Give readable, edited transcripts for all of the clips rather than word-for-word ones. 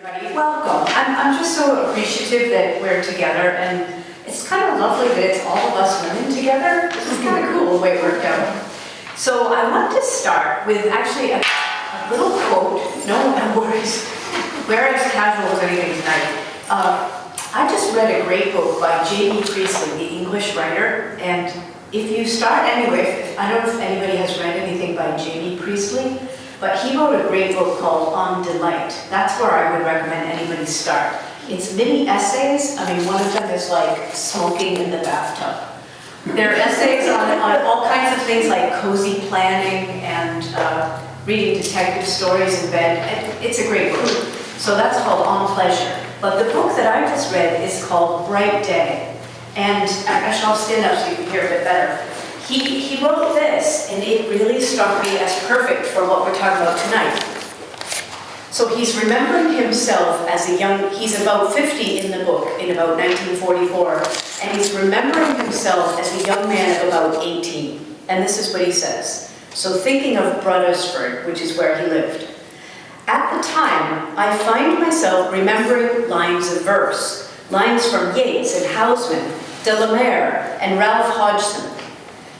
everybody. Welcome. I'm just so appreciative that we're together, and it's kind of lovely that it's all of us women together. This is kind of cool the way it worked out. So I want to start with actually a little quote. No worries. We're as casual as anything tonight. I just read a great book by J.B. Priestley, the English writer, and if you start anyway, I don't know if anybody has read anything by J.B. Priestley, but he wrote a great book called On Delight. That's where I would recommend anybody start. It's mini essays. I mean, one of them is like smoking in the bathtub. There are essays on all kinds of things like cozy planning and reading detective stories in bed. It's a great book. So that's called On Pleasure. But the book that I just read is called Bright Day. And actually, I'll stand up so you can hear a bit better. He wrote this, and it really struck me as perfect for what we're talking about tonight. So he's remembering himself as a young, he's about 50 in the book, in about 1944, and he's remembering himself as a young man of about 18. And this is what he says. So thinking of Bruddersford, which is where he lived. At the time, I find myself remembering lines of verse, lines from Yeats and Housman, de la Mare, and Ralph Hodgson.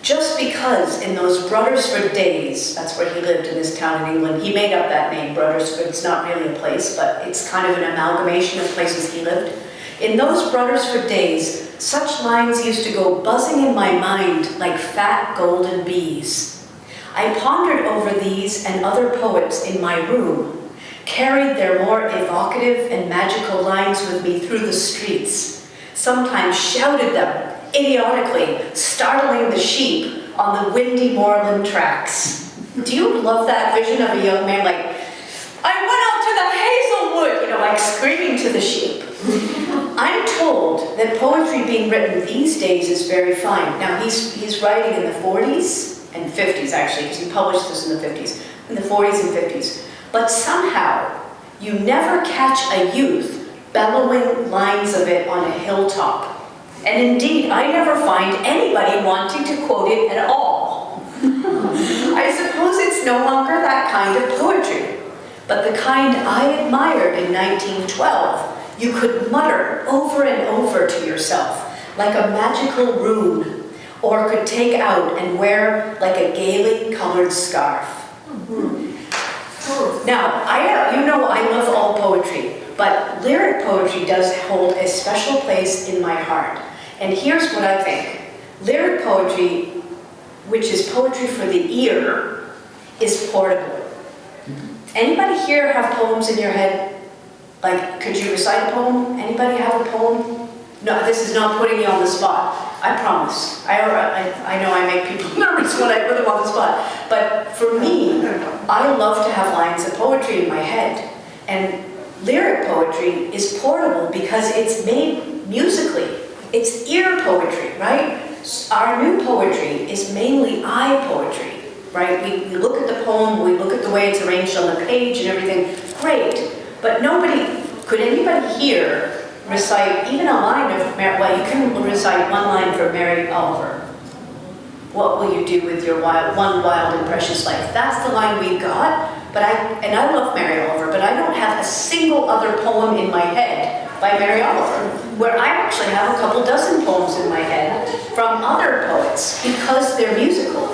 Just because in those Bruddersford days, that's where he lived in this town in England, he made up that name, Bruddersford. It's not really a place, but it's kind of an amalgamation of places he lived. In those Bruddersford days, such lines used to go buzzing in my mind like fat golden bees. I pondered over these and other poets in my room, carried their more evocative and magical lines with me through the streets, sometimes shouted them idiotically, startling the sheep on the windy moorland tracks. Do you love that vision of a young man like, I went out to the hazelwood, like screaming to the sheep? I'm told that poetry being written these days is very fine. Now he's writing in the 40s and 50s actually, because he published this in the 50s, in the 40s and 50s. But somehow, you never catch a youth bellowing lines of it on a hilltop. And indeed, I never find anybody wanting to quote it at all. I suppose it's no longer that kind of poetry, but the kind I admired in 1912, you could mutter over and over to yourself, like a magical rune, or could take out and wear like a gaily colored scarf. Now, I love all poetry, but lyric poetry does hold a special place in my heart. And here's what I think. Lyric poetry, which is poetry for the ear, is portable. Anybody here have poems in your head? Like, could you recite a poem? Anybody have a poem? No, this is not putting you on the spot. I promise. I know I make people nervous when I put them on the spot. But for me, I love to have lines of poetry in my head. And lyric poetry is portable because it's made musically. It's ear poetry, right? Our new poetry is mainly eye poetry, right? We look at the poem, we look at the way it's arranged on the page and everything. Great. But could anybody here recite even a line of, well, you can recite one line from Mary Oliver. What will you do with your one wild and precious life? That's the line we got, and I love Mary Oliver, but I don't have a single other poem in my head by Mary Oliver, where I actually have a couple dozen poems in my head from other poets, because they're musical.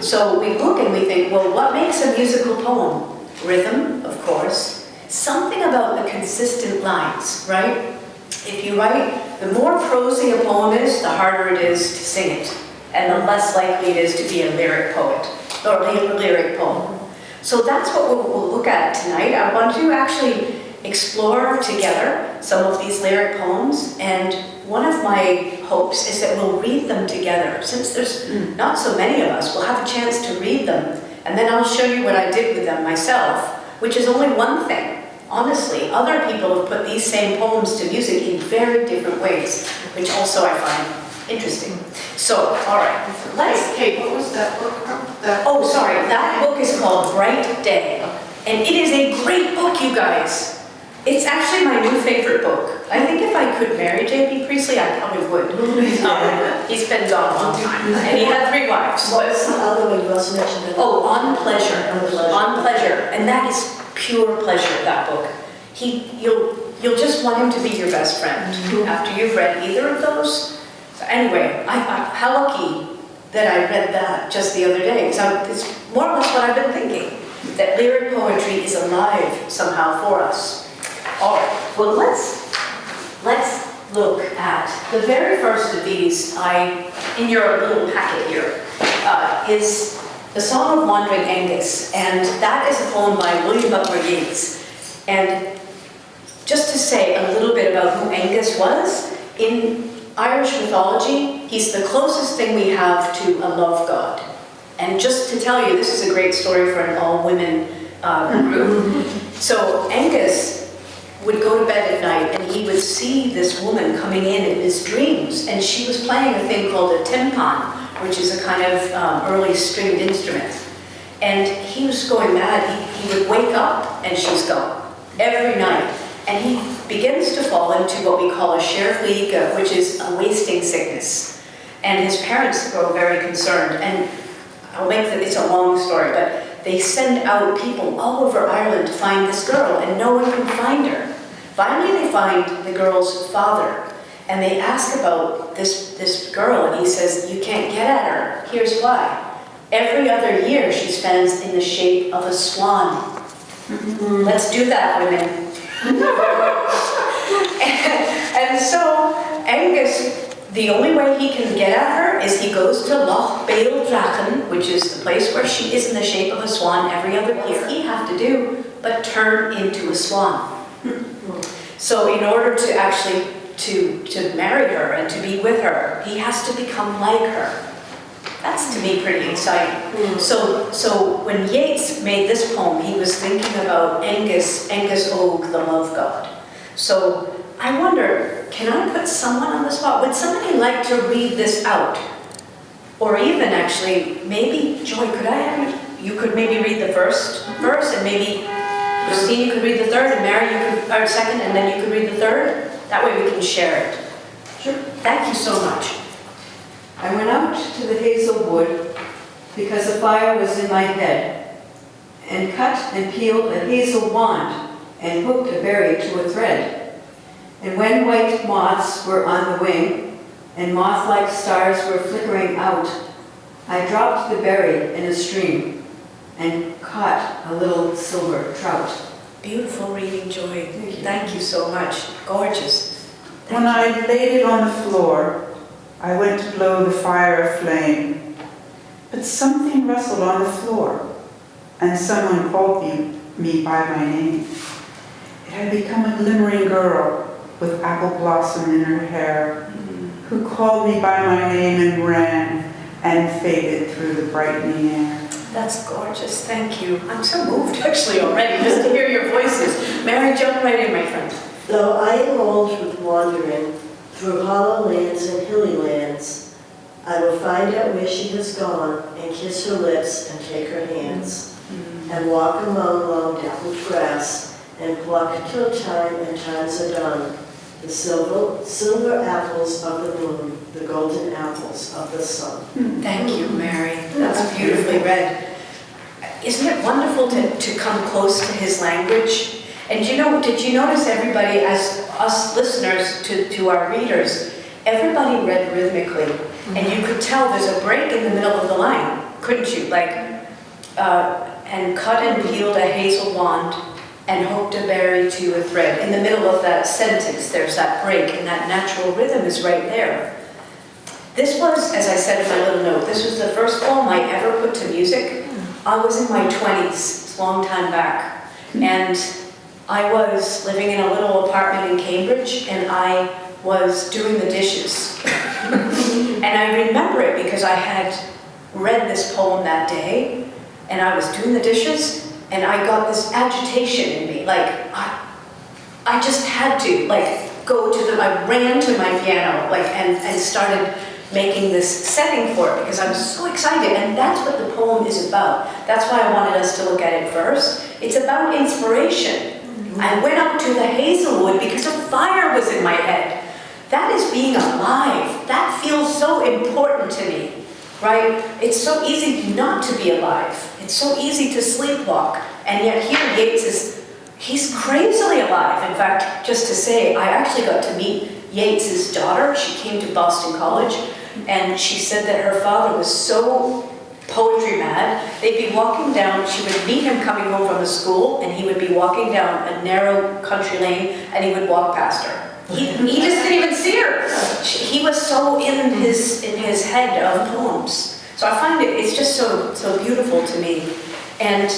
So we look and we think, well, what makes a musical poem? Rhythm, of course. Something about the consistent lines, right? If you write, the more prosy a poem is, the harder it is to sing it, and the less likely it is to be a lyric poet, or a lyric poem. So that's what we'll look at tonight. I want to actually explore together some of these lyric poems, and one of my hopes is that we'll read them together. Since there's not so many of us, we'll have a chance to read them, and then I'll show you what I did with them myself, which is only one thing. Honestly, other people have put these same poems to music in very different ways, which also I find interesting. So, all right, Kate, what was that book from? Oh, sorry, that book is called Bright Day, and it is a great book, you guys. It's actually my new favorite book. I think if I could marry J.B. Priestley, I probably would. He's been gone a long time, and he had 3 wives. What's the other one you also mentioned? Oh, On Pleasure. On Pleasure, and that is pure pleasure, that book. you'll just want him to be your best friend after you've read either of those. So anyway, how lucky that I read that just the other day, because it's more or less what I've been thinking, that lyric poetry is alive somehow for us. All right, well let's look at the very first of these. In your little packet here is the Song of Wandering Angus, and that is a poem by William Butler Yeats. And just to say a little bit about who Angus was, in Irish mythology, he's the closest thing we have to a love god. And just to tell you, this is a great story for an all-women group. So Angus would go to bed at night and he would see this woman coming in his dreams, and she was playing a thing called a timpan, which is a kind of early stringed instrument. And he was going mad. He would wake up and she's gone every night. And he begins to fall into what we call a sherfleague, which is a wasting sickness. And his parents grow very concerned. And I'll make it's a long story, but they send out people all over Ireland to find this girl, and no one can find her. Finally, they find the girl's father, and they ask about this girl, and he says, "You can't get at her. Here's why. Every other year she spends in the shape of a swan." Let's do that, women. and so Angus, the only way he can get at her is he goes to Loch Bail Drachen, which is the place where she is in the shape of a swan every other year. What does he have to do but turn into a swan? So in order to actually to marry her and to be with her, he has to become like her. That's to me pretty exciting. So when Yeats made this poem, he was thinking about Angus Og, the love god. So I wonder, can I put someone on the spot? Would somebody like to read this out? Or even actually, maybe, Joy, could I have you could maybe read the first verse, and maybe Christine, you could read the third, and Mary, you could, or second, and then you could read the third? That way we can share it. Sure. Thank you so much. I went out to the hazel wood because a fire was in my head, and cut and peeled a hazel wand and hooked a berry to a thread. And when white moths were on the wing and moth-like stars were flickering out, I dropped the berry in a stream and caught a little silver trout. Beautiful reading, Joy. Thank you so much. Gorgeous. When I laid it on the floor, I went to blow the fire aflame, but something rustled on the floor, and someone called me by my name. It had become a glimmering girl with apple blossom in her hair, who called me by my name and ran and faded through the brightening air. That's gorgeous. Thank you. I'm so moved actually already just to hear your voices. Mary, jump right in, my friend. Though I am old with wandering through hollow lands and hilly lands, I will find out where she has gone and kiss her lips and take her hands, and walk among long dappled grass and pluck till time and times are done, the silver apples of the moon, the golden apples of the sun. Thank you, Mary. That's beautifully read. Isn't it wonderful to come close to his language? And did you notice everybody, as us listeners to our readers, everybody read rhythmically. And you could tell there's a break in the middle of the line, couldn't you? Like, and cut and peeled a hazel wand and hooked a berry to a thread. In the middle of that sentence, there's that break, and that natural rhythm is right there. This was, as I said in my little note, this was the first poem I ever put to music. I was in my 20s, it's a long time back, and I was living in a little apartment in Cambridge, and I was doing the dishes. And I remember it because I had read this poem that day, and I was doing the dishes, and I got this agitation in me, like, I just had to, like, I ran to my piano, like, and started making this setting for it because I was so excited, and that's what the poem is about. That's why I wanted us to look at it first. It's about inspiration. I went up to the hazelwood because a fire was in my head. That is being alive. That feels so important to me, right? It's so easy not to be alive. It's so easy to sleepwalk. And yet here Yeats is, He's crazily alive. In fact, just to say, I actually got to meet Yeats's daughter. She came to Boston College, and she said that her father was so poetry mad. They'd be walking down, she would meet him coming home from the school, and he would be walking down a narrow country lane, and he would walk past her. He just didn't even see her. He was so in his head of poems. So I find it's just so beautiful to me. And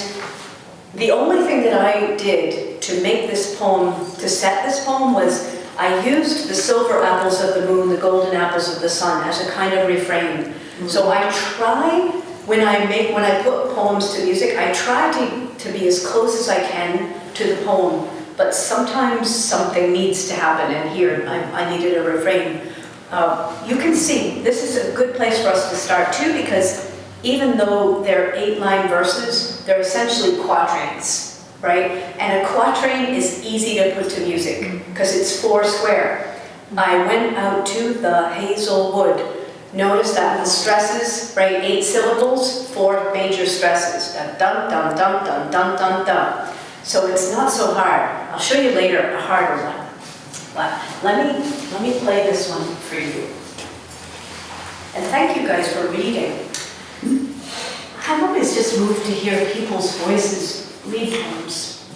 the only thing that I did to make this poem, to set this poem, was I used the silver apples of the moon, the golden apples of the sun as a kind of refrain. So I try, when I put poems to music, I try to be as close as I can to the poem, but sometimes something needs to happen, and here I needed a refrain. You can see, this is a good place for us to start too, because even though they're 8-line verses, they're essentially quatrains, right? And a quatrain is easy to put to music, because it's 4 square. I went out to the hazel wood. Notice that the stresses, right, 8 syllables, 4 major stresses. Dun, dun, dun, dun, dun, dun, dun, dun. So it's not so hard. I'll show you later a harder one. But let me play this one for you. And thank you guys for reading. I'm always just moved to hear people's voices read poems.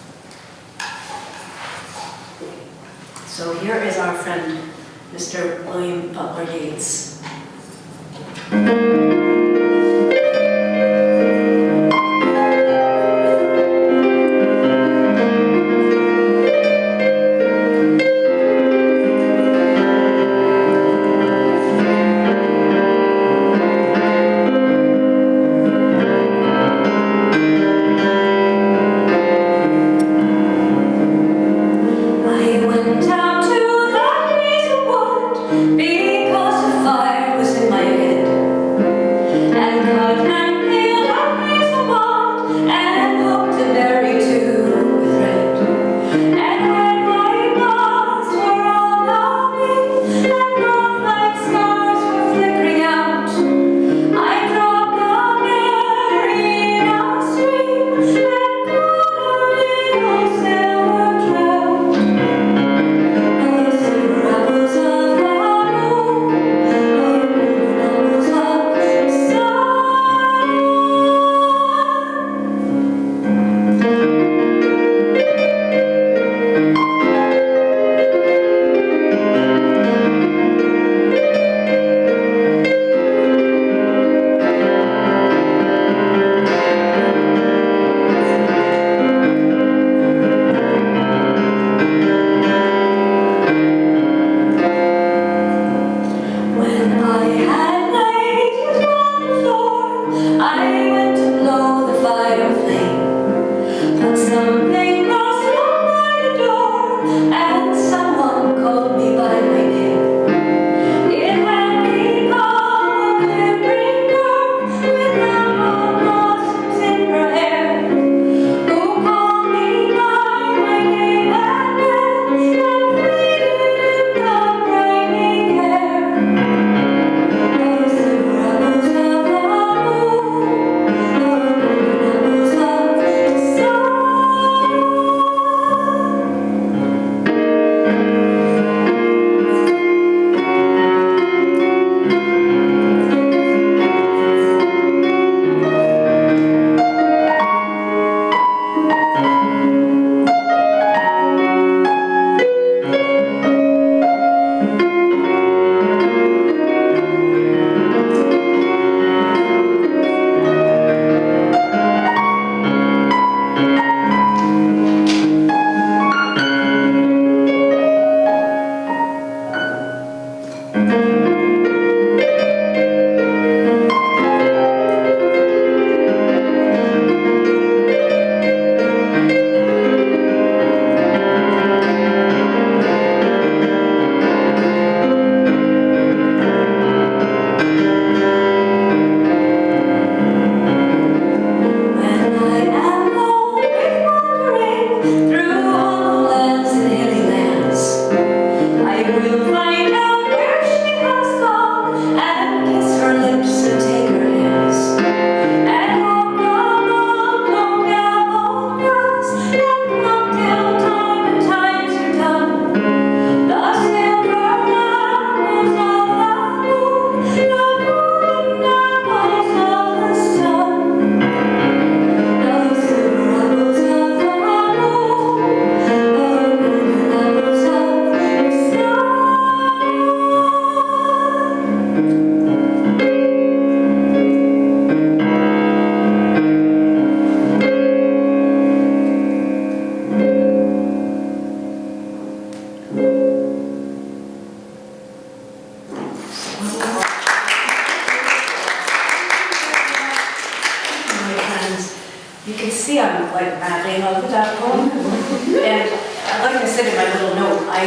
So here is our friend, Mr. William Butler Yeats. Because the fire was in my head.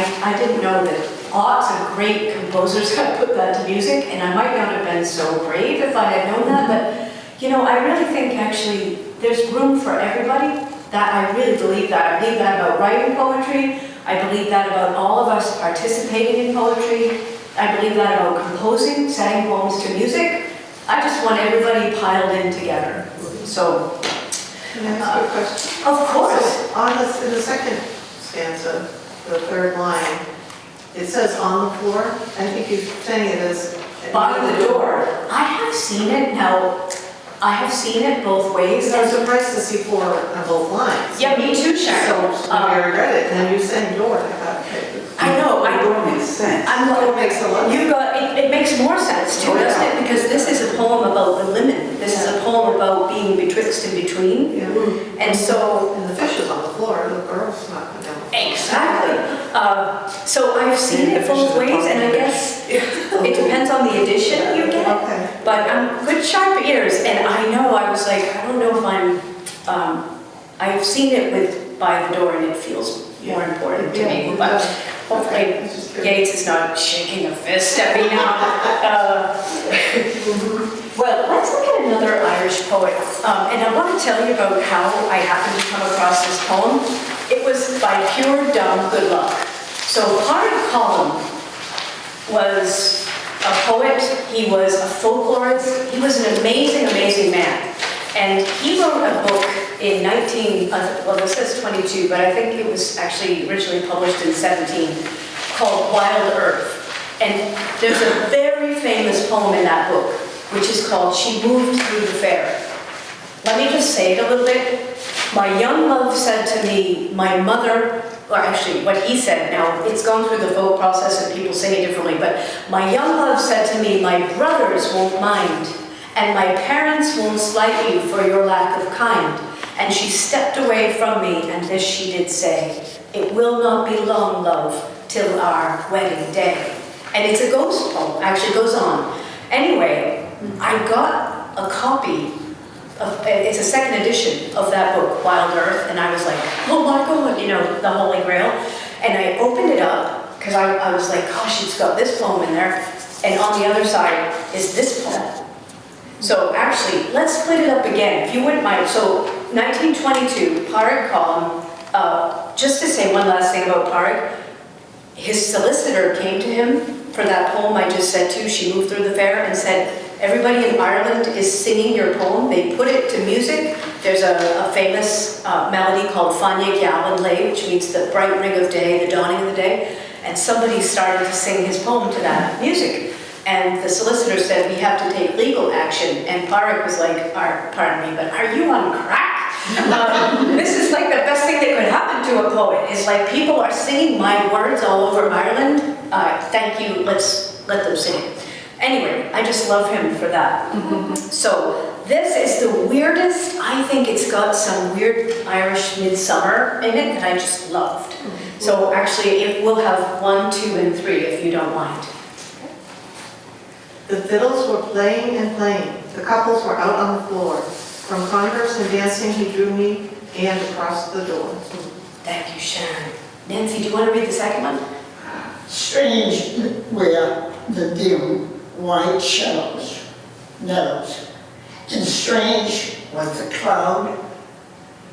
I didn't know that lots of great composers had put that to music, and I might not have been so brave if I had known that, but you know, I really think actually there's room for everybody. That I really believe that. I believe that about writing poetry. I believe that about all of us participating in poetry. I believe that about composing, setting poems to music. I just want everybody piled in together. So, Can I ask you a question? of course. So on in the second stanza, the third line, it says on the floor. I think you're saying it as By the door. I have seen it now. I have seen it both ways. I was surprised to see four on both lines. Yeah, me too, Sharon. So I read it, and then you saying door, I thought, okay. I know. It don't make sense. It makes a lot. You got it makes more sense too, doesn't it? Because this is a poem about the limit. This is a poem about being betwixt and between. Yeah. And so And the fish is on the floor, the girl's not going down. exactly. So I've seen it both ways, and I guess it depends on the edition you get. Okay. But good sharp ears, and I know I was like, I don't know if I've seen it with By the Door, and it feels more important to me. But hopefully Yates is not shaking a fist at me now. Well, let's look at another Irish poet. And I want to tell you about how I happened to come across this poem. It was by pure dumb good luck. So Pádraig Colum was a poet, he was a folklorist, he was an amazing, amazing man. And he wrote a book in well it says 22, but I think it was actually originally published in 17, called Wild Earth. And there's a very famous poem in that book, which is called She Moved Through the Fair. Let me just say it a little bit. My young love said to me, my mother, or actually what he said, now it's gone through the vote process and people say it differently, but my young love said to me, my brothers won't mind, and my parents won't slight you for your lack of kind. And she stepped away from me, and this she did say, it will not be long, love, till our wedding day. And it's a ghost poem, actually goes on. Anyway, I got a copy it's a second edition of that book, Wild Earth, and I was like, oh my God, you know, the Holy Grail. And I opened it up, because I was like, gosh, it's got this poem in there, and on the other side is this poem. So actually, let's split it up again, if you wouldn't mind. So 1922, Pádraig Colum, just to say one last thing about Pádraig, his solicitor came to him for that poem I just said to you, She Moved Through the Fair, and said, everybody in Ireland is singing your poem. They put it to music. There's a famous melody called Fáinne Geall an Lae, which means the bright ring of day, the dawning of the day. And somebody started to sing his poem to that music. And the solicitor said, we have to take legal action. And Pádraig was like, pardon me, but are you on crack? This is like the best thing that could happen to a poet. It's like people are singing my words all over Ireland. Thank you, let's let them sing it. Anyway, I just love him for that. So this is the weirdest, I think it's got some weird Irish midsummer in it that I just loved. So actually, we'll have 1, 2, and 3 if you don't mind. The fiddles were playing and playing. The couples were out on the floor. From converse and dancing, he drew me and across the door. Thank you, Sharon. Nancy, do you want to read the second one? Strange were the dim white shadows, meadows, and strange was the cloud,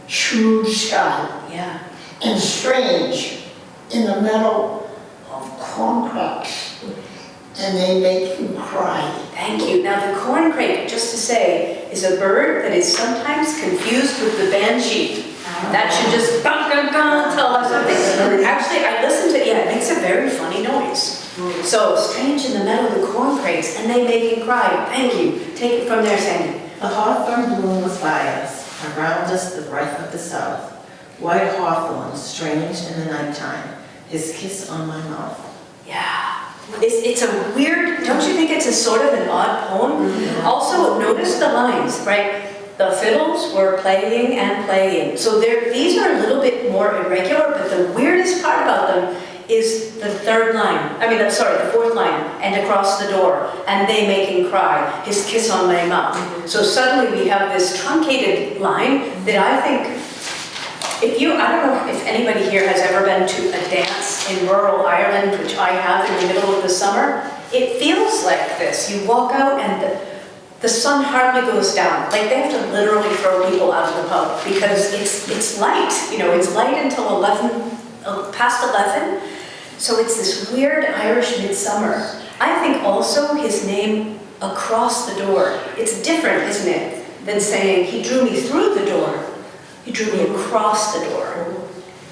shrewd sky, Yeah. and strange in the meadow of corn cracks, and they make you cry. Thank you. Now the corncrake, just to say, is a bird that is sometimes confused with the banshee. That should just tell us something. Actually, I listened to it makes a very funny noise. So, strange in the meadow of the corncrakes, and they make him cry. Thank you. Take it from there, Sandy. The hawthorn bloom was by us, around us the breath of the south. White hawthorn, strange in the nighttime, his kiss on my mouth. Yeah. It's a weird, don't you think it's a sort of an odd poem? Also, notice the lines, right? The fiddles were playing and playing. So these are a little bit more irregular, but the weirdest part about them is the third line. The fourth line, and across the door, and they make him cry, his kiss on my mouth. So suddenly we have this truncated line that I think, I don't know if anybody here has ever been to a dance in rural Ireland, which I have in the middle of the summer, it feels like this. You walk out and the sun hardly goes down. Like they have to literally throw people out of the pub because it's light. You know, it's light until 11, past 11. So it's this weird Irish midsummer. I think also his name, Across the Door. It's different, isn't it, than saying he drew me through the door. He drew me across the door.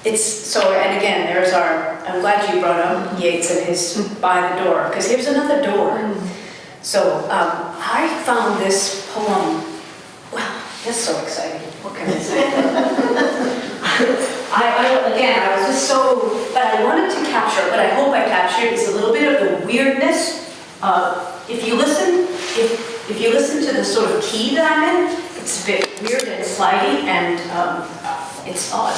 It's so, and again, there's I'm glad you brought up Yeats and his By the Door, because here's another door. So I found this poem, well, it's so exciting. What can I say? I was just so, but I wanted to capture, what I hope I captured is a little bit of the weirdness. If you listen to the sort of key that I'm in, it's a bit weird and slidey, and it's odd.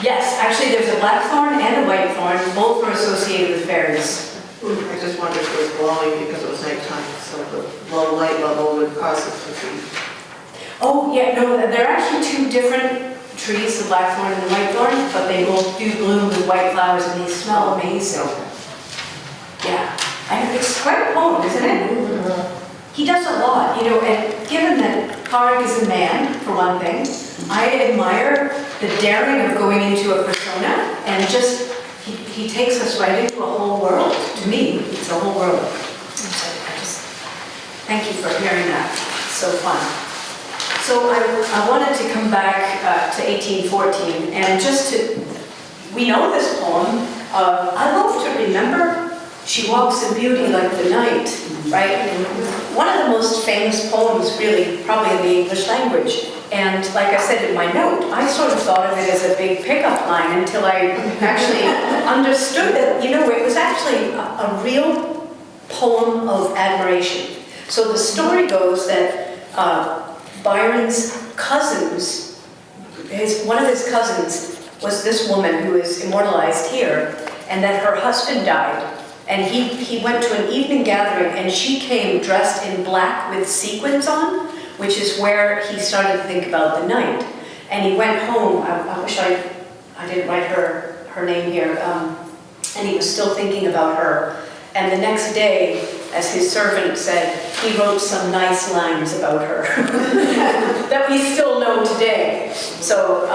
Yes, actually there's a blackthorn and a whitethorn, both are associated with fairies. I just wondered if it was glowing because it was nighttime, so the low light level would cause it to be. Oh, yeah, no, they're actually two different trees, the blackthorn and the whitethorn, but they both do bloom with white flowers and they smell amazing. Yeah, and it's quite a poem, isn't it? He does a lot, you know, and given that Carrick is a man, for one thing, I admire the daring of going into a persona and just, he takes us right into a whole world. To me, it's a whole world. I just, thank you for hearing that. It's so fun. So I wanted to come back to 1814 and just to, we know this poem, I love to remember she walks in beauty like the night, right? And one of the most famous poems, really, probably in the English language. And like I said in my note, I sort of thought of it as a big pickup line until I actually understood that, you know, it was actually a real poem of admiration. So the story goes that Byron's cousins, one of his cousins was this woman who is immortalized here, and that her husband died. And he went to an evening gathering, and she came dressed in black with sequins on, which is where he started to think about the night. And he went home, I wish I didn't write her name here, and he was still thinking about her. And the next day, as his servant said, he wrote some nice lines about her that we still know today. So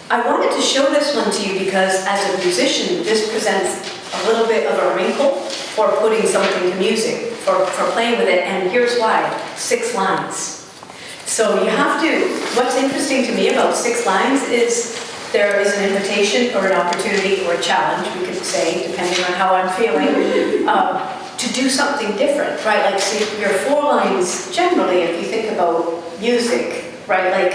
I wanted to show this one to you because as a musician, this presents a little bit of a wrinkle for putting something to music, for playing with it, and here's why, 6 lines. So you have to, what's interesting to me about 6 lines is there is an invitation or an opportunity or a challenge, we could say, depending on how I'm feeling, to do something different, right? Like, see, your 4 lines, generally, if you think about music, right, like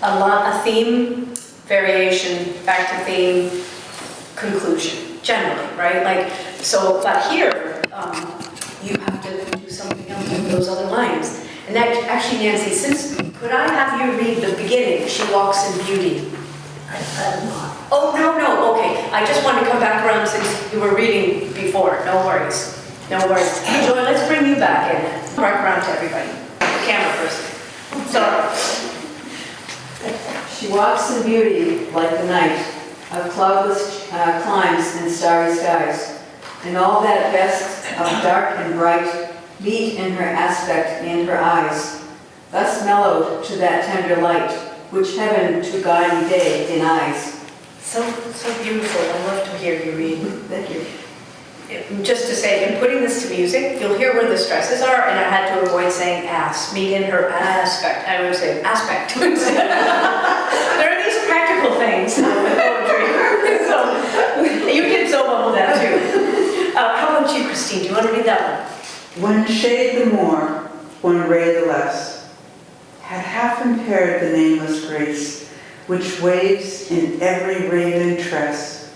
a theme, variation, back to theme, conclusion, generally, right? Like, so, but here, you have to do something else with those other lines. And that, actually, Nancy, could I have you read the beginning, She Walks in Beauty? I'm not. Oh, no, okay. I just wanted to come back around since you were reading before. No worries. No worries. Joy, let's bring you back in. Back around to everybody. The camera first. Sorry. She walks in beauty like the night of cloudless climes and starry skies, and all that best of dark and bright beat in her aspect and her eyes, thus mellowed to that tender light which heaven to gaudy day denies. So beautiful. I love to hear you read. Thank you. Just to say, in putting this to music, you'll hear where the stresses are, and I had to avoid saying ass, meet in her aspect. I would say aspect. There are these practical things with poetry. So you did so well with that too. How about you, Christine? Do you want to read that one? One shade the more, one ray the less, had half impaired the nameless grace, which waves in every raven tress,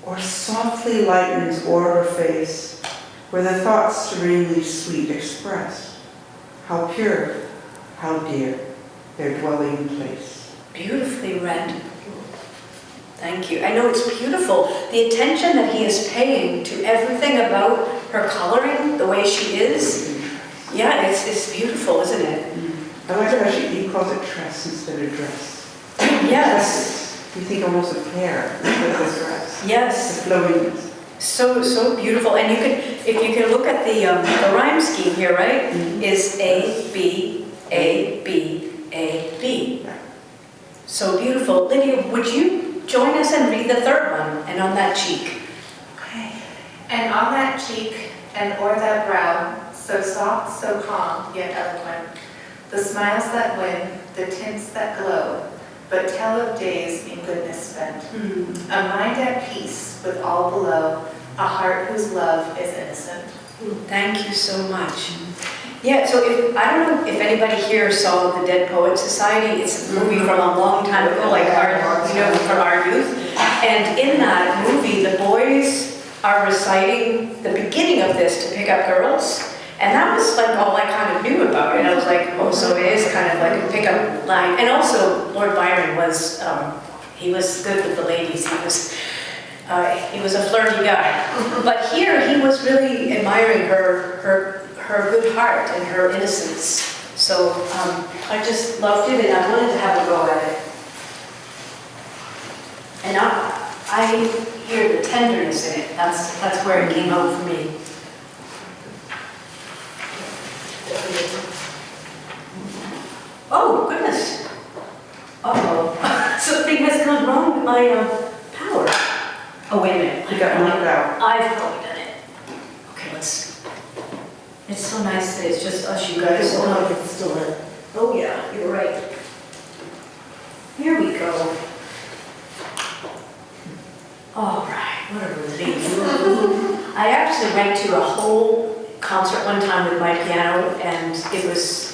or softly lightens o'er her face, where the thoughts serenely sweet express, how pure, how dear, their dwelling place. Beautifully read. Thank you. I know it's beautiful. The attention that he is paying to everything about her coloring, the way she is. Yeah, it's beautiful, isn't it? I like how he calls it tress instead of dress. Yes. You think almost of hair instead of dress. Yes. The flowiness. So beautiful. And if you can look at the rhyme scheme here, right? Is A, B, A, B, A, B. So beautiful. Lydia, would you join us and read the third one, and on that cheek? Okay. And on that cheek, and o'er that brow, so soft, so calm, yet eloquent, the smiles that win, the tints that glow, but tell of days in goodness spent. A mind at peace with all below, a heart whose love is innocent. Thank you so much. Yeah, so I don't know if anybody here saw The Dead Poets Society. It's a movie from a long time ago, like from our youth. And in that movie, the boys are reciting the beginning of this to pick up girls. And that was like all I kind of knew about it. I was like, oh, so it is kind of like a pickup line. And also, Lord Byron was, he was good with the ladies. He was a flirty guy. But here, he was really admiring her good heart and her innocence. So I just loved it, and I wanted to have a go at it. And I hear the tenderness in it. That's where it came out for me. Oh, goodness. Uh-oh. Something has gone wrong with my power. Oh, wait a minute. You got knocked out. I've probably done it. Okay, let's... It's so nice that it's just us, you guys. Oh, no, it's still in. Oh, yeah, you're right. Here we go. All right, what a relief. I actually went to a whole concert one time with my piano, and it was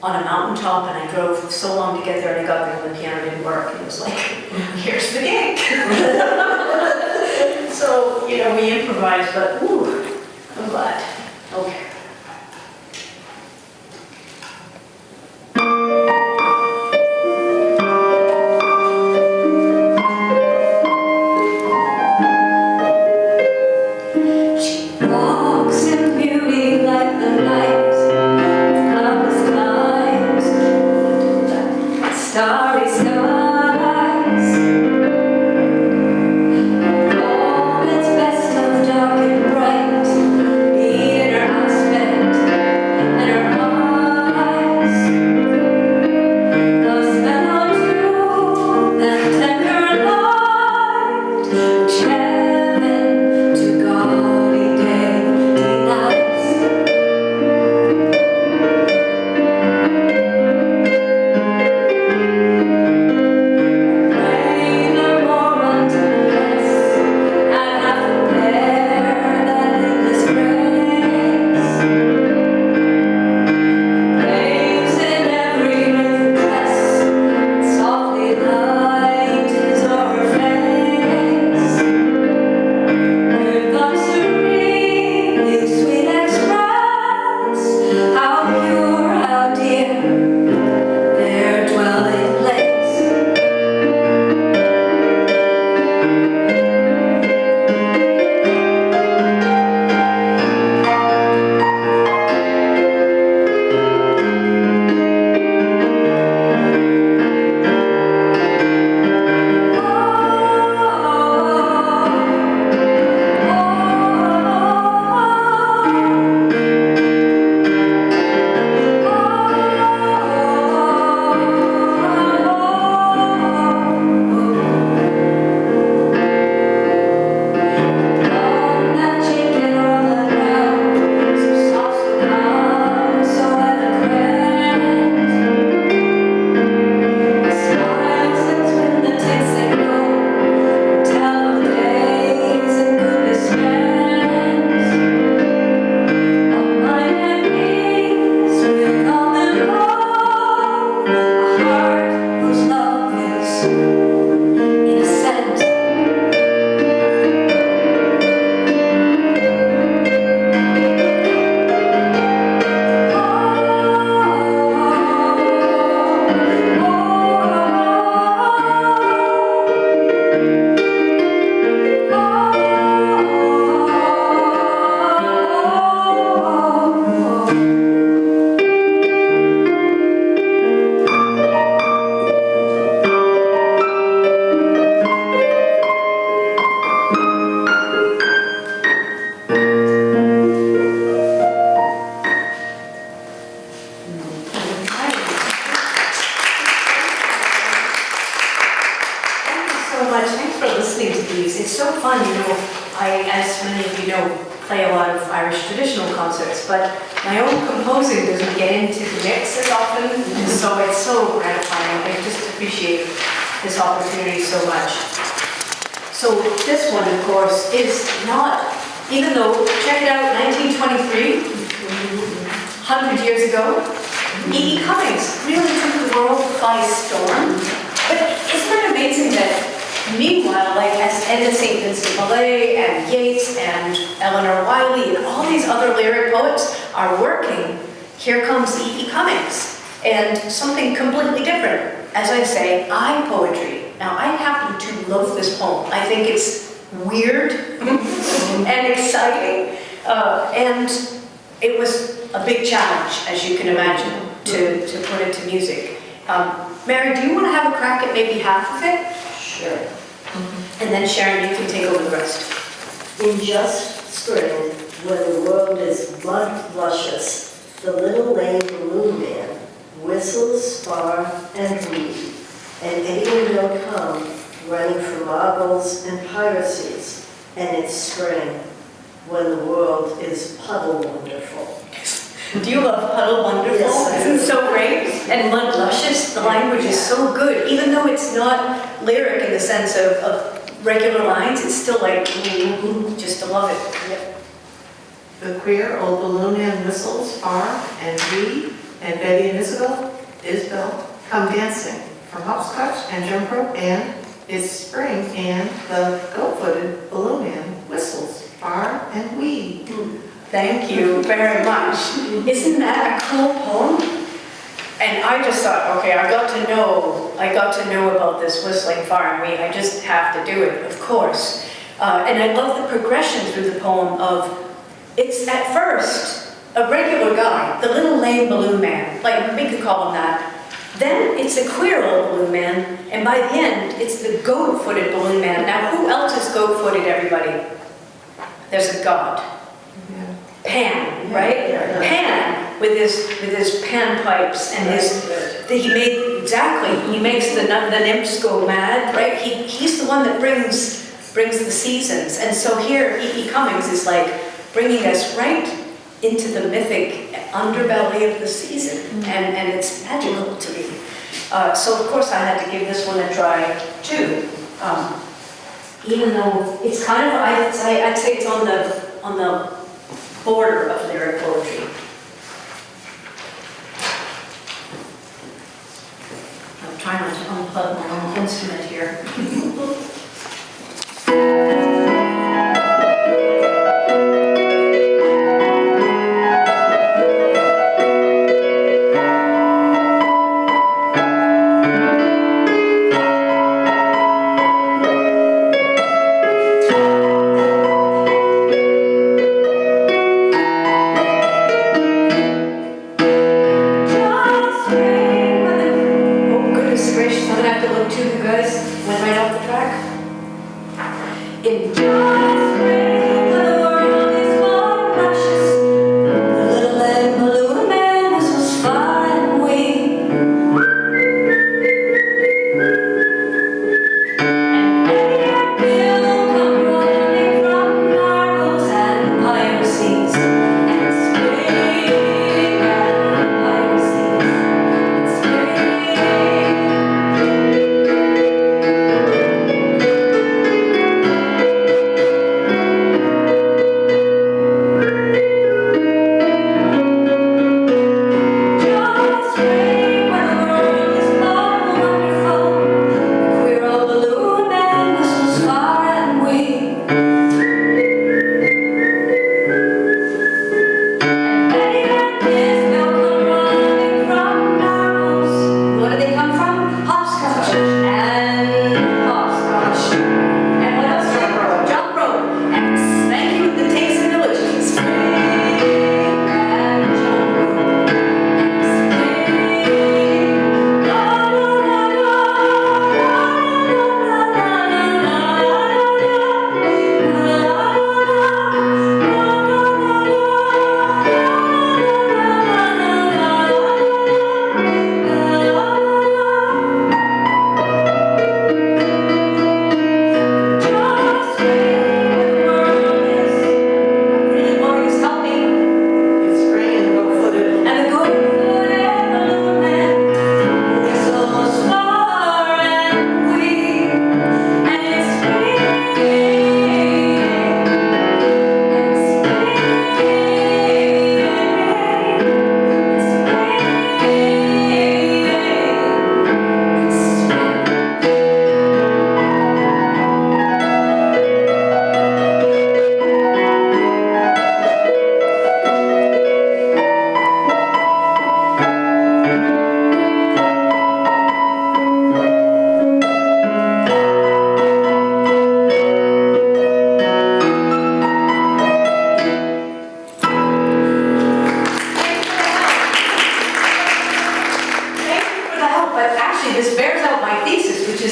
on a mountaintop, and I drove so long to get there, and I got there and the piano didn't work. It was like, here's the gig. So, we improvised, but ooh, I'm glad. Okay. play a lot of Irish traditional concerts, but my own composing doesn't get into the mix as often, and so it's so gratifying. I just appreciate this opportunity so much. So this one, of course, is not, even though, check it out, 1923, 100 years ago, E.E. Cummings really took the world by storm. But isn't it amazing that meanwhile, like as Edna St. Vincent Millay and Yeats and Eleanor Wiley and all these other lyric poets are working, here comes E.E. Cummings and something completely different. As I say, I poetry. Now I happen to love this poem. I think it's weird and exciting, and it was a big challenge, as you can imagine, to put it to music. Mary, do you want to have a crack at maybe half of it? Sure. And then Sharon, you can take over the rest. In just spring, when the world is blood luscious, the little lame balloon man whistles far and wee, and anyone will come running from marbles and piracies, and it's spring, when the world is puddle wonderful. Do you love Puddle Wonderful? Yes, I do. Isn't it so great? And Mud Luscious, the language is so good. Even though it's not lyric in the sense of regular lines, it's still like, just to love it. The queer old balloon man whistles far, and we and Betty and Isabel come dancing from hopscotch and jump rope, and it's spring, and the goat-footed balloon man whistles far and wee. Thank you very much. Isn't that a cool poem? And I just thought, okay, I got to know about this whistling far and wee. I just have to do it, of course. And I love the progression through the poem of, it's at first a regular guy, the little lame balloon man, like we could call him that. Then it's a queer old balloon man, and by the end, it's the goat-footed balloon man. Now, who else is goat-footed, everybody? There's a god. Pan, right? Yeah. Pan with his pan pipes and he makes the nymphs go mad, right? He's the one that brings the seasons. And so here E.E. Cummings is like bringing us right into the mythic underbelly of the season, and it's magical to me. So of course I had to give this one a try too. Even though it's kind of, I'd say it's on the border of lyric poetry. I'm trying not to unplug my own instrument here.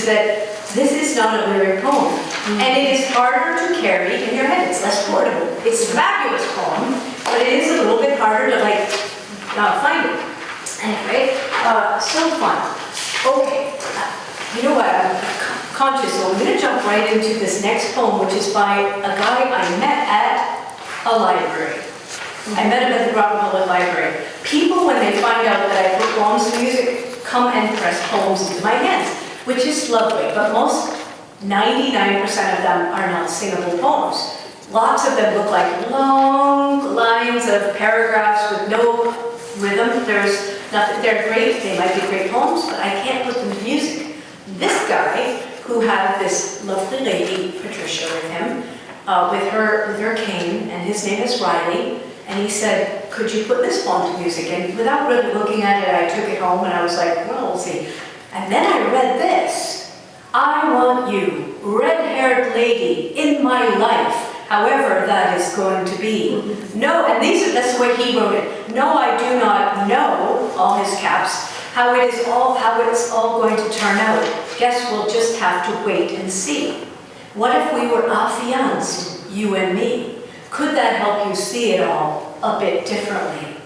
that this is not a lyric poem. And it is harder to carry in your head. It's less portable. It's a fabulous poem, but it is a little bit harder to find it. Anyway, so fun. Okay, you know what? I'm conscious, so I'm going to jump right into this next poem, which is by a guy I met at a library. I met him at the Groton Library. People, when they find out that I put poems to music, come and press poems into my hands, which is lovely, but most 99% of them are not singable poems. Lots of them look like long lines of paragraphs with no rhythm. There's nothing, they're great, they might be great poems, but I can't put them to music. This guy, who had this lovely lady, Patricia, with him, with her cane, and his name is Riley, and he said, could you put this poem to music? And without really looking at it, I took it home and I was like, well, we'll see. And then I read this. I want you, red-haired lady, in my life, however that is going to be. No, and that's the way he wrote it. No, I do not know, all his caps, how it's all going to turn out. Guess we'll just have to wait and see. What if we were affianced, you and me? Could that help you see it all a bit differently?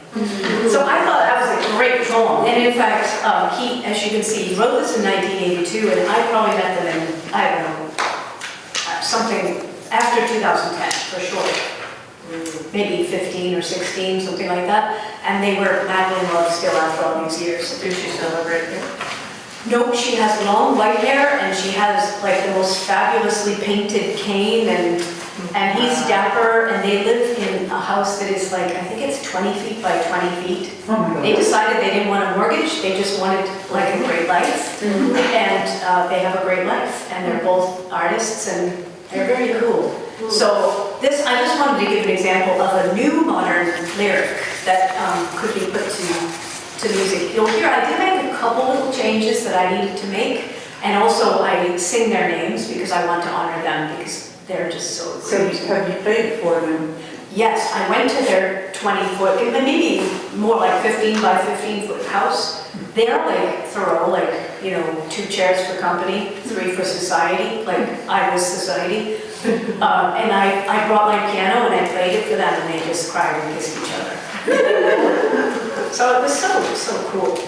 So I thought that was a great poem. And in fact, he, as you can see, he wrote this in 1982, and I probably met them in, I don't know, something after 2010, for sure. Maybe 15 or 16, something like that. And they were madly in love still after all these years. Do she still have red hair? No, she has long white hair, and she has like the most fabulously painted cane, and he's dapper, and they live in a house that is like, I think it's 20 feet by 20 feet. Oh my God. They decided they didn't want a mortgage, they just wanted like a great life. And they have a great life, and they're both artists, and they're very cool. So this, I just wanted to give an example of a new modern lyric that could be put to music. You'll hear I did make a couple little changes that I needed to make, and also I sing their names because I want to honor them because they're just so great. So have you played for them? Yes, I went to their 20-foot, maybe more like 15 by 15-foot house. They're like thorough, like, 2 chairs for company, 3 for society, like I was society. And I brought my piano and I played it for them, and they just cried and kissed each other. So it was so cool.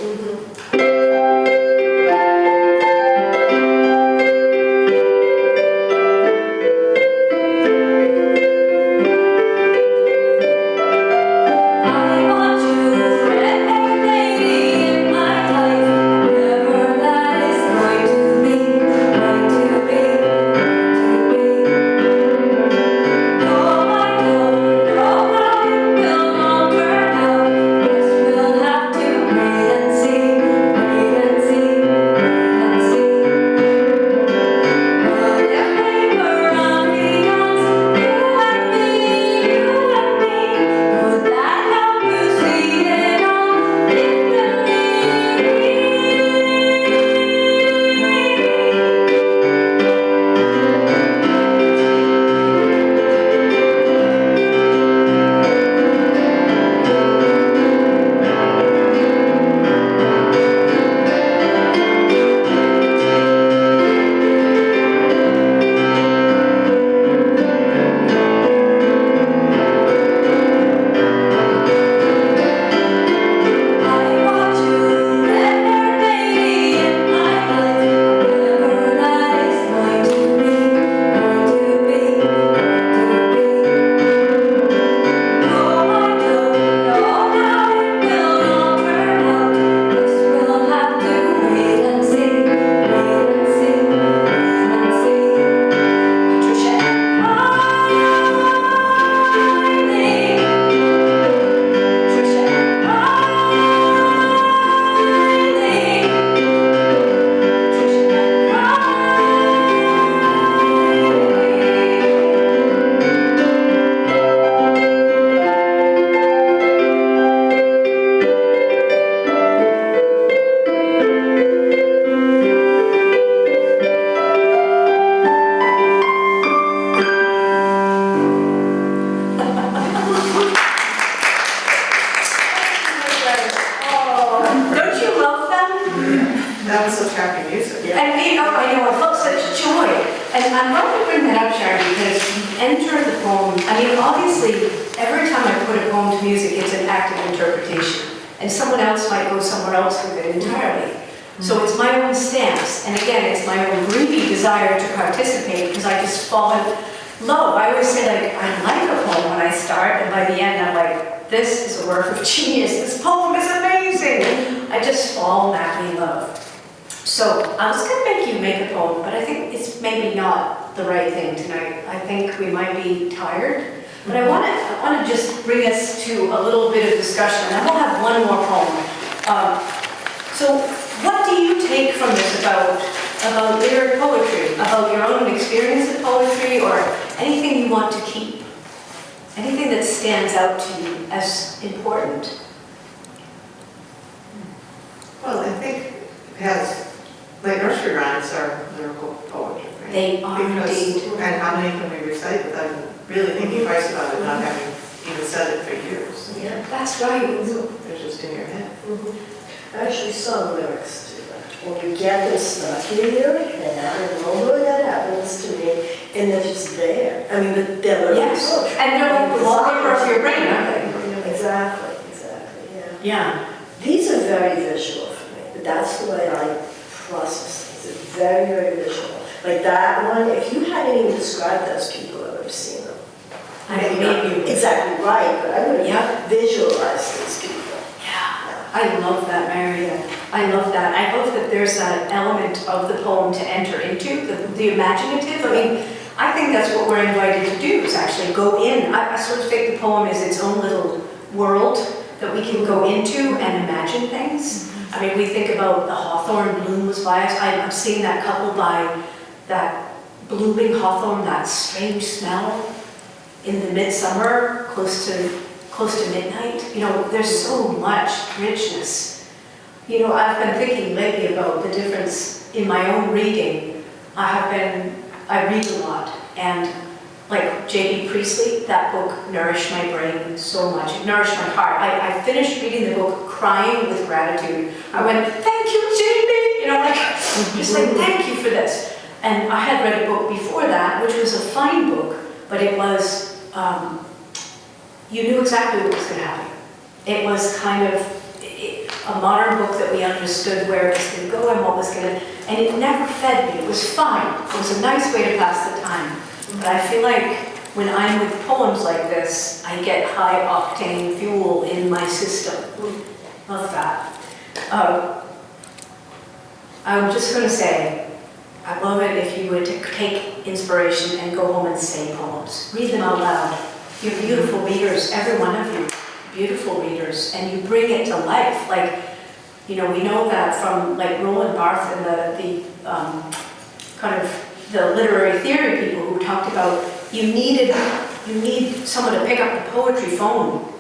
We'll have to wait and see. mean, obviously, every time I put a poem to music, it's an active interpretation. And someone else might go somewhere else with it entirely. So it's my own stance. And again, it's my own greedy desire to participate because I just fall in love. I always say, like, I like a poem when I start, and by the end, I'm like, this is a work of genius. This poem is amazing. I just fall madly in love. So I was going to make you make a poem, but I think it's maybe not the right thing tonight. I think we might be tired. But I want to just bring us to a little bit of discussion, and we'll have one more poem. So what do you take from this about lyric poetry, about your own experience of poetry, or anything you want to keep? Anything that stands out to you as important? Well, I think it has, like nursery rhymes are lyrical poetry, right? They are indeed. And how many can we recite without really thinking twice about it, not having even said it for years? Yeah. That's right. They're just in your head. I actually saw lyrics do that. When you get them stuck in your head, and normally that happens to me, and they're just there. I mean, they're lyrical Yes, poetry. and they're like the wallpaper of your brain, aren't they? Exactly, yeah. Yeah. These are very visual for me, but that's the way I process things. It's very, very visual. Like that one, if you hadn't even described those people, I would have seen them. I believe you. Exactly right, but I would have Yeah. visualized these people. Yeah, I love that, Marian. I love that. I love that there's that element of the poem to enter into, the imaginative. I mean, I think that's what we're invited to do, is actually go in. I sort of think the poem is its own little world that we can go into and imagine things. I mean, we think about the hawthorn bloom was by us. I'm seeing that couple by that blooming hawthorn, that strange smell in the midsummer, close to midnight. You know, there's so much richness. You know, I've been thinking lately about the difference in my own reading. I read a lot, and like J.B. Priestley, that book nourished my brain so much. It nourished my heart. I finished reading the book crying with gratitude. I went, thank you, J.B. You know, like, just like, thank you for this. And I had read a book before that, which was a fine book, but it was, you knew exactly what was going to happen. It was kind of a modern book that we understood where it was going to go and what was going to, and it never fed me. It was fine. It was a nice way to pass the time. But I feel like when I'm with poems like this, I get high octane fuel in my system. Love that. I'm just going to say, I love it if you were to take inspiration and go home and say poems. Read them out loud. You're beautiful readers, every one of you, beautiful readers, and you bring it to life. Like, you know, we know that from like Roland Barthes and the kind of the literary theory people who talked about you need someone to pick up the poetry phone,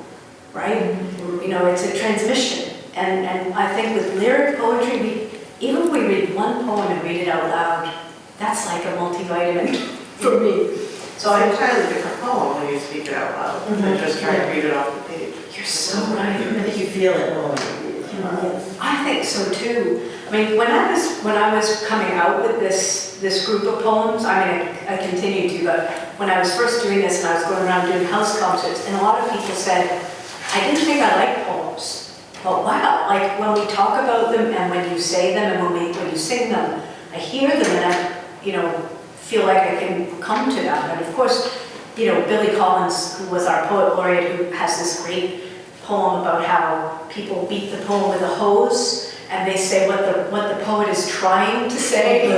right? You know, it's a transmission. And I think with lyric poetry, even if we read one poem and read it out loud, that's like a multivitamin for me. So it's an entirely different poem when you speak it out loud than just trying to read it off the page. You're so right. I think you feel it more when you read it. I think so too. I mean, when I was coming out with this group of poems, I mean, I continue to, but when I was first doing this and I was going around doing house concerts, and a lot of people said, I didn't think I liked poems, but wow, like when we talk about them and when you say them and when you sing them, I hear them and I, you know, feel like I can come to them. And of course, you know, Billy Collins, who was our poet laureate, who has this great poem about how people beat the poem with a hose and they say what the poet is trying to say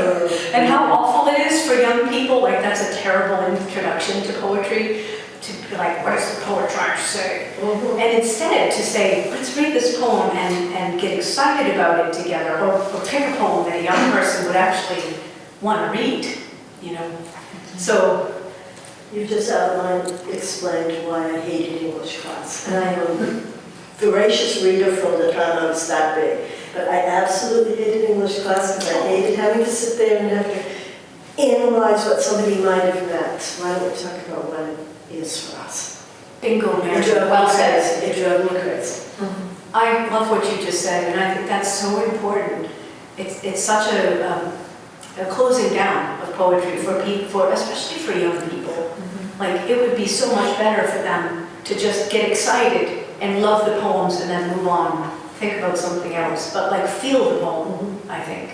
and how awful it is for young people. Like, that's a terrible introduction to poetry, to be like, what is the poet trying to say? And instead to say, let's read this poem and get excited about it together, or pick a poem that a young person would actually want to read, you know. So You just explained why I hated English class. And I am a voracious reader from the time I was that big. But I absolutely hated English class because I hated having to sit there and have to analyze what somebody might have meant. Why don't we talk about what it is for us? bingo, Mary. It drove Well me said. crazy. It drove me crazy. I love what you just said, and I think that's so important. It's such a closing down of poetry for people, especially for young people. Like, it would be so much better for them to just get excited and love the poems and then move on, think about something else, but like feel the poem, I think.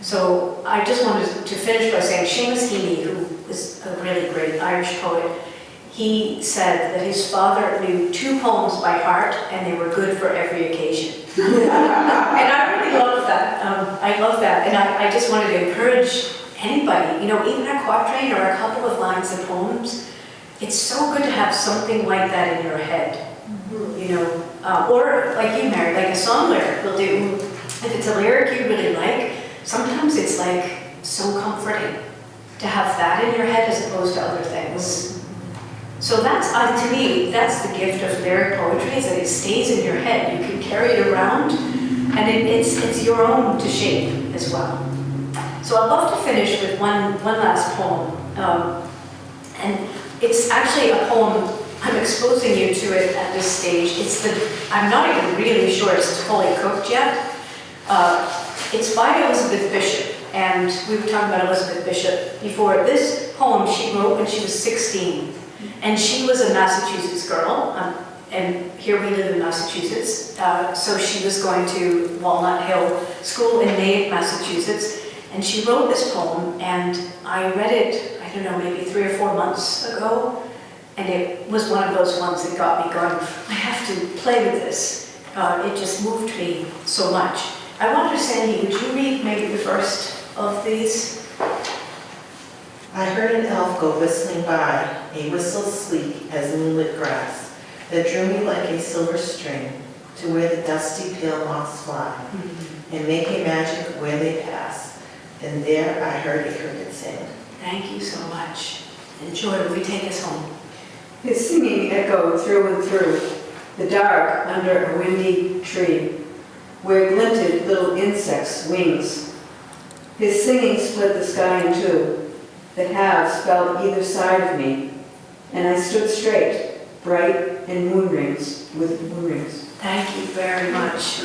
So I just wanted to finish by saying Seamus Heaney, who is a really great Irish poet, he said that his father knew 2 poems by heart and they were good for every occasion. And I really love that. I love that. And I just wanted to encourage anybody, you know, even a quatrain or a couple of lines of poems, it's so good to have something like that in your head, you know, or like you, Mary, like a song lyric will do. If it's a lyric you really like, sometimes it's like so comforting to have that in your head as opposed to other things. So that's, to me, that's the gift of lyric poetry, is that it stays in your head. You can carry it around, and it's your own to shape as well. So I'd love to finish with one last poem. And it's actually a poem, I'm exposing you to it at this stage. I'm not even really sure it's fully cooked yet. It's by Elizabeth Bishop, and we were talking about Elizabeth Bishop before. This poem she wrote when she was 16, and she was a Massachusetts girl, and here we live in Massachusetts, so she was going to Walnut Hill School in Natick, Massachusetts, and she wrote this poem, and I read it, I don't know, maybe 3 or 4 months ago, and it was one of those ones that got me going, I have to play with this. It just moved me so much. I wonder, Sandy, would you read maybe the first of these? I heard an elf go whistling by, a whistle sleek as moonlit grass, that drew me like a silver string to where the dusty pale moths fly, and make a magic where they pass. Then there I heard a cricket sing. Thank you so much. And Joy, will you take us home? His singing echoed through and through the dark under a windy tree, where glinted little insects' wings. His singing split the sky in two. The halves fell either side of me, and I stood straight, bright and moon rings with moon rings. Thank you very much.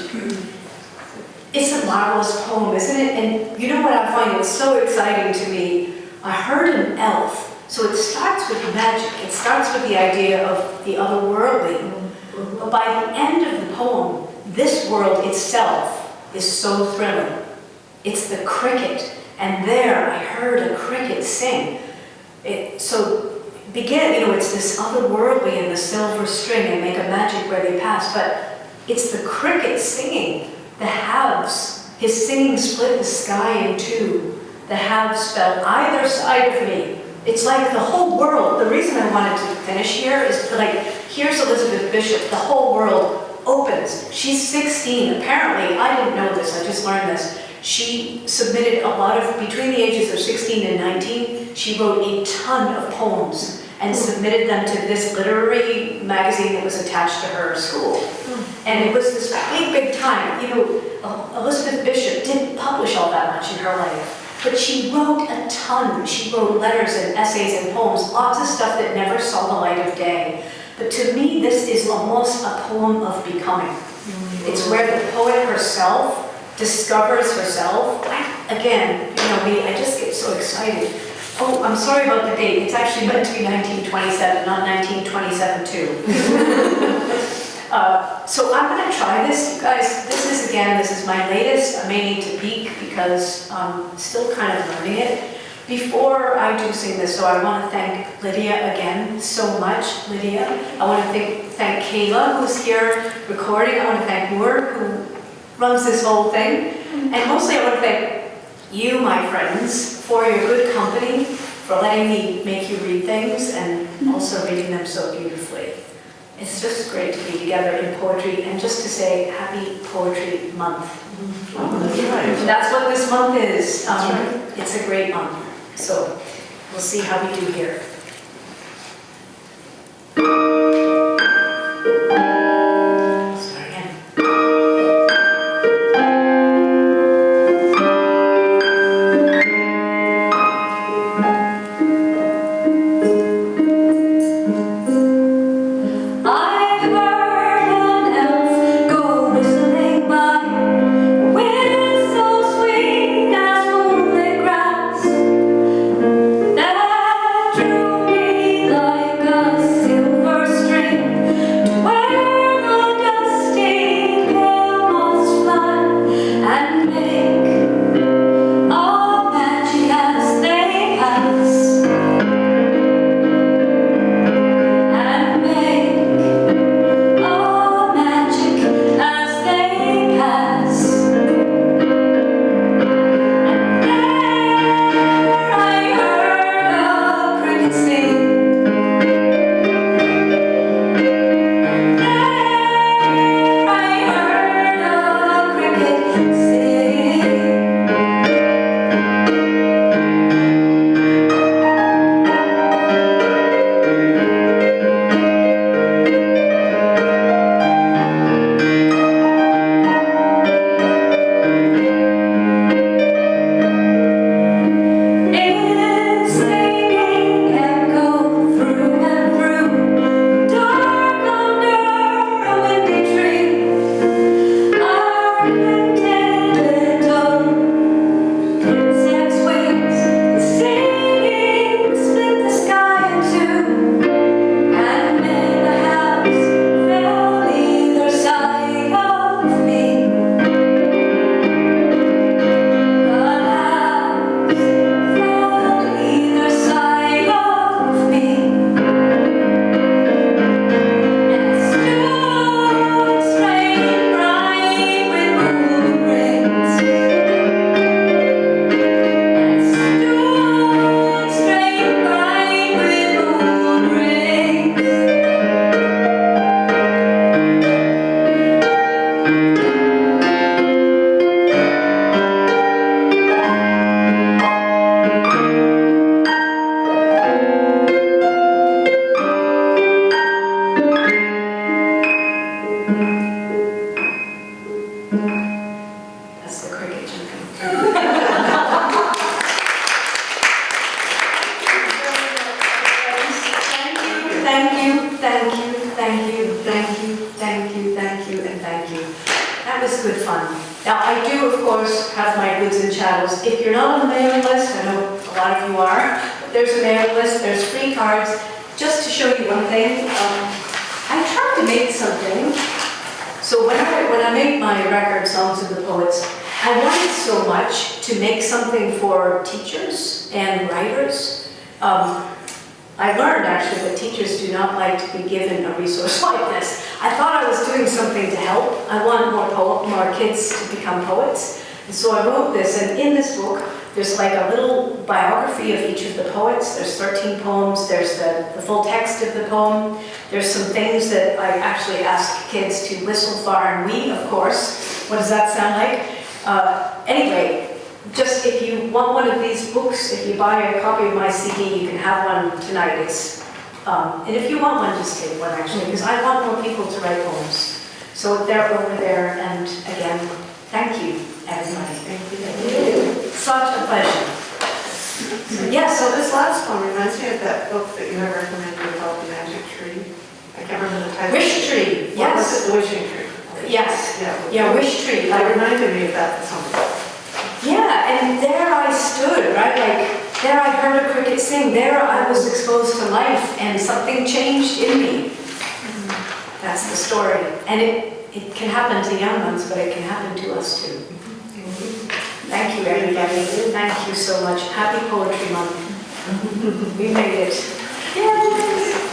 It's a marvelous poem, isn't it? And you know what I find is so exciting to me? I heard an elf. So it starts with magic. It starts with the idea of the otherworldly. But by the end of the poem, this world itself is so thrilling. It's the cricket. And there I heard a cricket sing. It's this otherworldly and the silver string, they make a magic where they pass, but it's the cricket singing. The halves, his singing split the sky in two. The halves fell either side of me. It's like the whole world. The reason I wanted to finish here is like, here's Elizabeth Bishop, the whole world opens. She's 16, apparently, I didn't know this, I just learned this. She submitted a lot of, between the ages of 16 and 19, she wrote a ton of poems and submitted them to this literary magazine that was attached to her school. And it was this big time. You know, Elizabeth Bishop didn't publish all that much in her life, but she wrote a ton. She wrote letters and essays and poems, lots of stuff that never saw the light of day. But to me, this is almost a poem of becoming. It's where the poet herself discovers herself. Again, you know me, I just get so excited. Oh, I'm sorry about the date. It's actually meant to be 1927, not 1927 too. So I'm going to try this, you guys. This is my latest. I may need to peek because I'm still kind of learning it. Before I do sing this, so I want to thank Lydia again so much. Lydia, I want to thank Kayla, who's here recording. I want to thank Moore, who runs this whole thing. And mostly I want to thank you, my friends, for your good company, for letting me make you read things and also reading them so beautifully. It's just great to be together in poetry and just to say Happy Poetry Month. That's what this month is. It's a great month. So we'll see how we do here. Start again. I heard an elf go whistling by, a wind so sweet as moonlit grass, that drew was good fun. Now, I do, of course, have my goods and chattels. If you're not on the mailing list, I know a lot of you are, there's a mailing list, there's free cards. Just to show you one thing, I tried to make something. So when I made my record, Songs of the Poets, I wanted so much to make something for teachers and writers. I learned actually that teachers do not like to be given a resource like this. I thought I was doing something to help. I want more kids to become poets. And so I wrote this, and in this book, there's like a little biography of each of the poets. There's 13 poems, there's the full text of the poem. There's some things that I actually ask kids to whistle far and we, of course. What does that sound like? Anyway, just if you want one of these books, if you buy a copy of my CD, you can have one tonight. And if you want one, just take one actually, because I want more people to write poems. So they're over there, and again, thank you, everybody. Thank you. Such a pleasure. So this last one reminds me of that book that you had recommended about the magic tree. I can't remember the title. Wish Tree, What was yes. it? The wishing tree. Yes, Yeah. yeah, Wish Tree. That reminded me of that something. Yeah, and there I stood, right? Like, there I heard a cricket sing. There I was exposed to life, and something changed in me. That's the story. And it can happen to young ones, but it can happen to us too. Thank you, everybody. Thank you so much. Happy Poetry Month. We made it. Yay!